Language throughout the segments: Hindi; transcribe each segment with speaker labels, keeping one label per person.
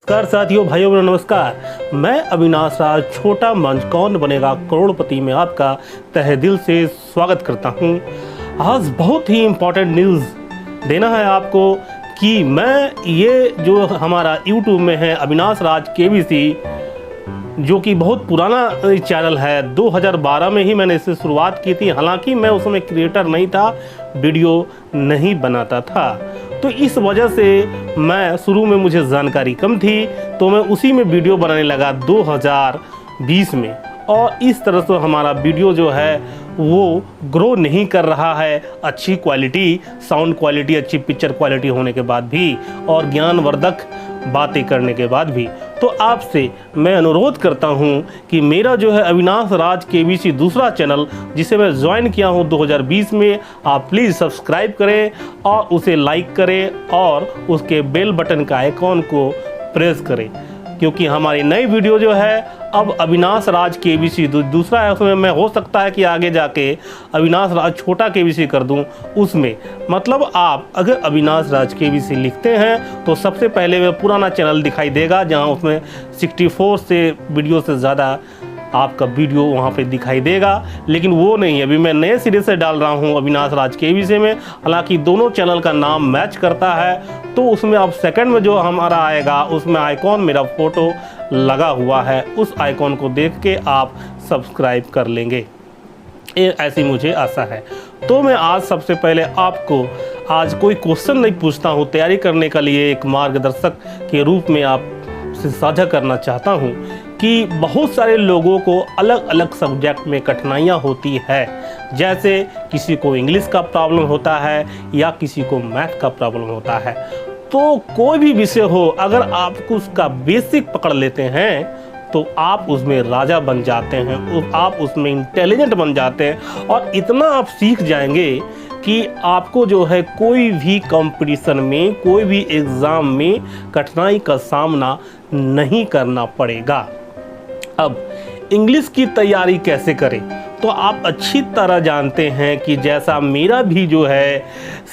Speaker 1: नमस्कार साथियों, भाइयों बहनों नमस्कार। मैं अविनाश राज छोटा मंच कौन बनेगा करोड़पति में आपका तहे दिल से स्वागत करता हूं। आज बहुत ही इम्पोर्टेंट न्यूज़ देना है आपको कि मैं ये जो हमारा YouTube में है अविनाश राज KBC, जो कि बहुत पुराना चैनल है, 2012 में ही मैंने इससे शुरुआत की थी। हालांकि मैं उसमें क्रिएटर नहीं था, वीडियो नहीं बनाता था, तो इस वजह से मैं शुरू में मुझे जानकारी कम थी, तो मैं उसी में वीडियो बनाने लगा 2020 में। और इस तरह से हमारा वीडियो जो है वो ग्रो नहीं कर रहा है, अच्छी क्वालिटी, साउंड क्वालिटी, अच्छी पिक्चर क्वालिटी होने के बाद भी और ज्ञानवर्धक बातें करने के बाद भी। तो आपसे मैं अनुरोध करता हूं कि मेरा जो है अविनाश राज KBC दूसरा चैनल, जिसे मैं ज्वाइन किया हूं 2020 में, आप प्लीज़ सब्सक्राइब करें और उसे लाइक करें और उसके बेल बटन का आइकॉन को प्रेस करें, क्योंकि हमारी नई वीडियो जो है अब अविनाश राज KBC दूसरा है, उसमें मैं हो सकता है कि आगे जाके अविनाश राज छोटा KBC कर दूं। उसमें मतलब आप अगर अविनाश राज KBC लिखते हैं तो सबसे पहले वह पुराना चैनल दिखाई देगा, जहां उसमें 64 से वीडियो से ज़्यादा आपका वीडियो वहाँ पे दिखाई देगा। लेकिन वो नहीं, अभी मैं नए सिरे से डाल रहा हूँ अविनाश राज KBC में। हालांकि दोनों चैनल का नाम मैच करता है, तो उसमें अब सेकंड में जो हमारा आएगा उसमें आइकॉन मेरा फ़ोटो लगा हुआ है, उस आइकॉन को देख के आप सब्सक्राइब कर लेंगे, ऐसी मुझे आशा है। तो मैं आज सबसे पहले आपको आज कोई क्वेश्चन नहीं पूछता हूँ, तैयारी करने के लिए एक मार्गदर्शक के रूप में आपसे साझा करना चाहता हूँ कि बहुत सारे लोगों को अलग अलग सब्जेक्ट में कठिनाइयाँ होती है। जैसे किसी को इंग्लिश का प्रॉब्लम होता है या किसी को मैथ का प्रॉब्लम होता है। तो कोई भी विषय हो, अगर आप उसका बेसिक पकड़ लेते हैं तो आप उसमें राजा बन जाते हैं, आप उसमें इंटेलिजेंट बन जाते हैं और इतना आप सीख जाएंगे कि आपको जो है कोई भी कंपटीशन में, कोई भी एग्ज़ाम में कठिनाई का सामना नहीं करना पड़ेगा। अब इंग्लिश की तैयारी कैसे करें, तो आप अच्छी तरह जानते हैं कि जैसा मेरा भी जो है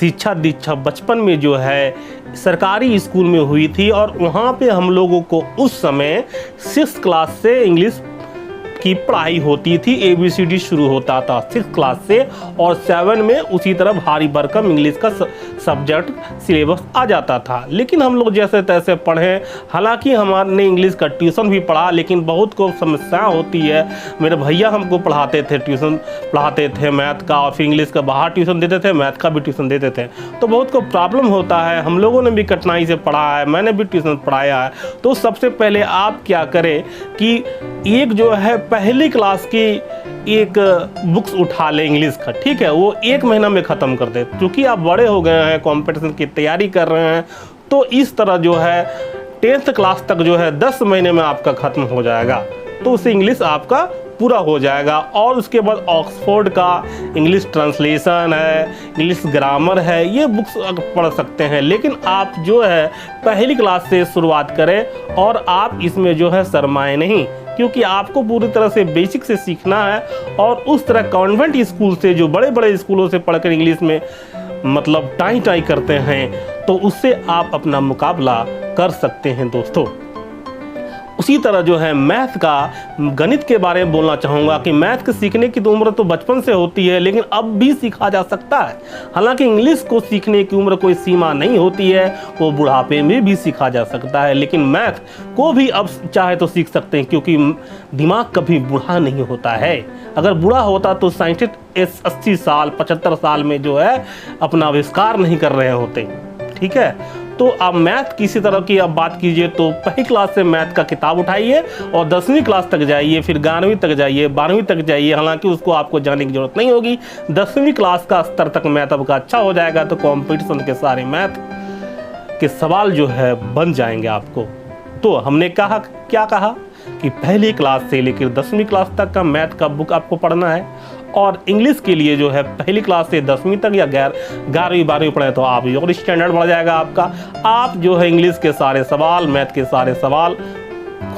Speaker 1: शिक्षा दीक्षा बचपन में जो है सरकारी स्कूल में हुई थी, और वहाँ पे हम लोगों को उस समय 6th क्लास से इंग्लिश की पढ़ाई होती थी। ABCD शुरू होता था 6th क्लास से, और 7 में उसी तरह भारी भरकम इंग्लिश का सब्जेक्ट सिलेबस आ जाता था। लेकिन हम लोग जैसे तैसे पढ़े, हालांकि हमारे इंग्लिश का ट्यूशन भी पढ़ा, लेकिन बहुत को समस्या होती है। मेरे भैया हमको पढ़ाते थे, ट्यूशन पढ़ाते थे मैथ का, और फिर इंग्लिश का बाहर ट्यूशन देते थे, मैथ का भी ट्यूशन देते थे, तो बहुत को प्रॉब्लम होता है। हम लोगों ने भी कठिनाई से पढ़ा है, मैंने भी ट्यूशन पढ़ाया है। तो सबसे पहले आप क्या करें कि एक जो है पहली क्लास की एक बुक्स उठा ले इंग्लिश का, ठीक है, वो 1 महीना में ख़त्म कर दे। क्योंकि आप बड़े हो गए हैं, कंपटीशन की तैयारी कर रहे हैं, तो इस तरह जो है 10th क्लास तक जो है 10 महीने में आपका ख़त्म हो जाएगा, तो उससे इंग्लिश आपका पूरा हो जाएगा। और उसके बाद ऑक्सफोर्ड का इंग्लिश ट्रांसलेशन है, इंग्लिश ग्रामर है, ये बुक्स पढ़ सकते हैं। लेकिन आप जो है पहली क्लास से शुरुआत करें और आप इसमें जो है शर्माएं नहीं, क्योंकि आपको पूरी तरह से बेसिक से सीखना है। और उस तरह कॉन्वेंट स्कूल से, जो बड़े बड़े स्कूलों से पढ़कर इंग्लिश में मतलब टाई करते हैं, तो उससे आप अपना मुकाबला कर सकते हैं दोस्तों। उसी तरह जो है मैथ का, गणित के बारे में बोलना चाहूँगा कि मैथ के सीखने की तो उम्र तो बचपन से होती है, लेकिन अब भी सीखा जा सकता है। हालांकि इंग्लिश को सीखने की उम्र कोई सीमा नहीं होती है, वो बुढ़ापे में भी सीखा जा सकता है। लेकिन मैथ को भी अब चाहे तो सीख सकते हैं, क्योंकि दिमाग कभी बूढ़ा नहीं होता है। अगर बूढ़ा होता तो साइंटिस्ट 80 साल 75 साल में जो है अपना आविष्कार नहीं कर रहे होते, ठीक है। तो आप मैथ किसी तरह की आप बात कीजिए तो पहली क्लास से मैथ का किताब उठाइए और 10वीं क्लास तक जाइए, फिर 11वीं तक जाइए, 12वीं तक जाइए। हालांकि उसको आपको जाने की जरूरत नहीं होगी, 10वीं क्लास का स्तर तक मैथ आपका अच्छा हो जाएगा, तो कंपटीशन के सारे मैथ के सवाल जो है बन जाएंगे आपको। तो हमने कहा, क्या कहा कि पहली क्लास से लेकर 10वीं क्लास तक का मैथ का बुक आपको पढ़ना है, और इंग्लिश के लिए जो है पहली क्लास से 10वीं तक या 11वीं 12वीं पढ़े तो आप और स्टैंडर्ड बढ़ जाएगा आपका। आप जो है इंग्लिश के सारे सवाल, मैथ के सारे सवाल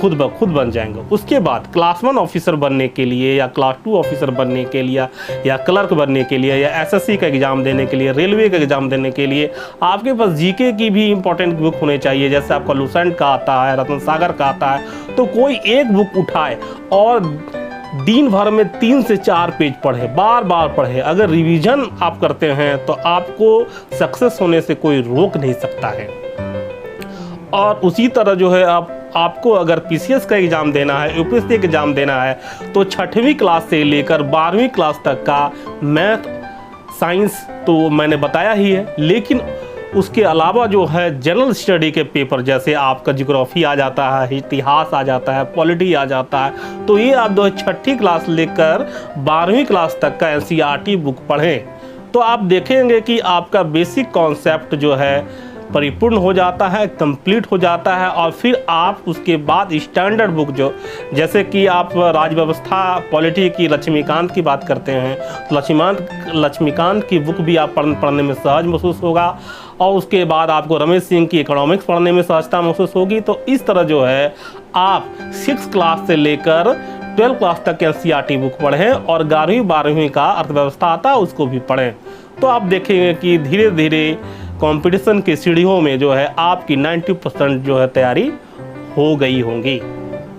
Speaker 1: खुद ब खुद बन जाएंगे। उसके बाद क्लास 1 ऑफिसर बनने के लिए या क्लास 2 ऑफिसर बनने के लिए या क्लर्क बनने के लिए या एसएससी का एग्ज़ाम देने के लिए, रेलवे का एग्ज़ाम देने के लिए आपके पास जीके की भी इंपॉर्टेंट बुक होनी चाहिए। जैसे आपका लुसेंट का आता है, रतन सागर का आता है, तो कोई एक बुक उठाए और दिन भर में 3 से 4 पेज पढ़े, बार बार पढ़े। अगर रिवीजन आप करते हैं तो आपको सक्सेस होने से कोई रोक नहीं सकता है। और उसी तरह जो है आपको अगर पीसीएस का एग्ज़ाम देना है, यूपीएससी एग्ज़ाम देना है, तो 6वीं क्लास से लेकर 12वीं क्लास तक का मैथ साइंस तो मैंने बताया ही है, लेकिन उसके अलावा जो है जनरल स्टडी के पेपर, जैसे आपका ज्योग्राफी आ जाता है, इतिहास आ जाता है, पॉलिटी आ जाता है, तो ये आप 6ठी क्लास लेकर 12वीं क्लास तक का एनसीईआरटी बुक पढ़ें, तो आप देखेंगे कि आपका बेसिक कॉन्सेप्ट जो है परिपूर्ण हो जाता है, कंप्लीट हो जाता है। और फिर आप उसके बाद स्टैंडर्ड बुक जो, जैसे कि आप राज व्यवस्था पॉलिटी की लक्ष्मीकांत की बात करते हैं, तो लक्ष्मीकांत की बुक भी आप पढ़ने में सहज महसूस होगा। और उसके बाद आपको रमेश सिंह की इकोनॉमिक्स पढ़ने में सहजता महसूस होगी। तो इस तरह जो है आप 6 क्लास से लेकर 12 क्लास तक एनसीईआरटी बुक पढ़ें और 11वीं 12वीं का अर्थव्यवस्था आता है उसको भी पढ़ें, तो आप देखेंगे कि धीरे धीरे कंपटीशन की सीढ़ियों में जो है आपकी 90% जो है तैयारी हो गई होंगी।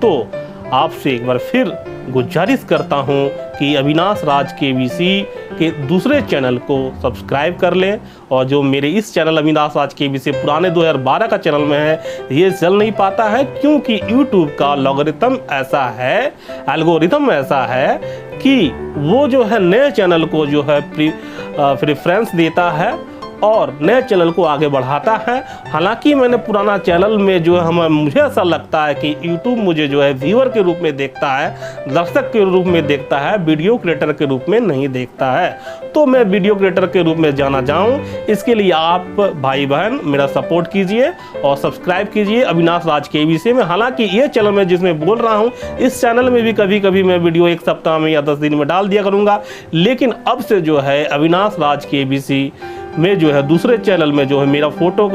Speaker 1: तो आपसे एक बार फिर गुजारिश करता हूं कि अविनाश राज केबीसी के दूसरे चैनल को सब्सक्राइब कर लें। और जो मेरे इस चैनल अविनाश राज केबीसी पुराने 2012 का चैनल में है, ये चल नहीं पाता है क्योंकि यूट्यूब का लॉगरिथम ऐसा है, एल्गोरिथम ऐसा है कि वो जो है नए चैनल को जो है प्रेफरेंस देता है और नए चैनल को आगे बढ़ाता है। हालांकि मैंने पुराना चैनल में जो है मुझे ऐसा लगता है कि यूट्यूब मुझे जो है व्यूअर के रूप में देखता है, दर्शक के रूप में देखता है, वीडियो क्रिएटर के रूप में नहीं देखता है। तो मैं वीडियो क्रिएटर के रूप में जाना जाऊं, इसके लिए आप भाई बहन मेरा सपोर्ट कीजिए और सब्सक्राइब कीजिए अविनाश राज केबीसी में। हालांकि ये चैनल मैं जिसमें बोल रहा हूँ, इस चैनल में भी कभी कभी मैं वीडियो 1 सप्ताह में या 10 दिन में डाल दिया करूँगा, लेकिन अब से जो है अविनाश राज केबीसी में जो है दूसरे चैनल में जो है मेरा फोटो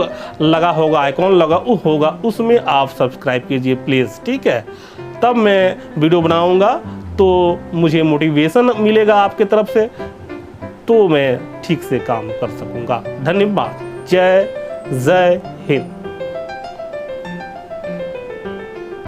Speaker 1: लगा होगा, आइकॉन लगा होगा, उसमें आप सब्सक्राइब कीजिए प्लीज़, ठीक है। तब मैं वीडियो बनाऊंगा तो मुझे मोटिवेशन मिलेगा आपके तरफ से, तो मैं ठीक से काम कर सकूंगा। धन्यवाद। जय हिंद।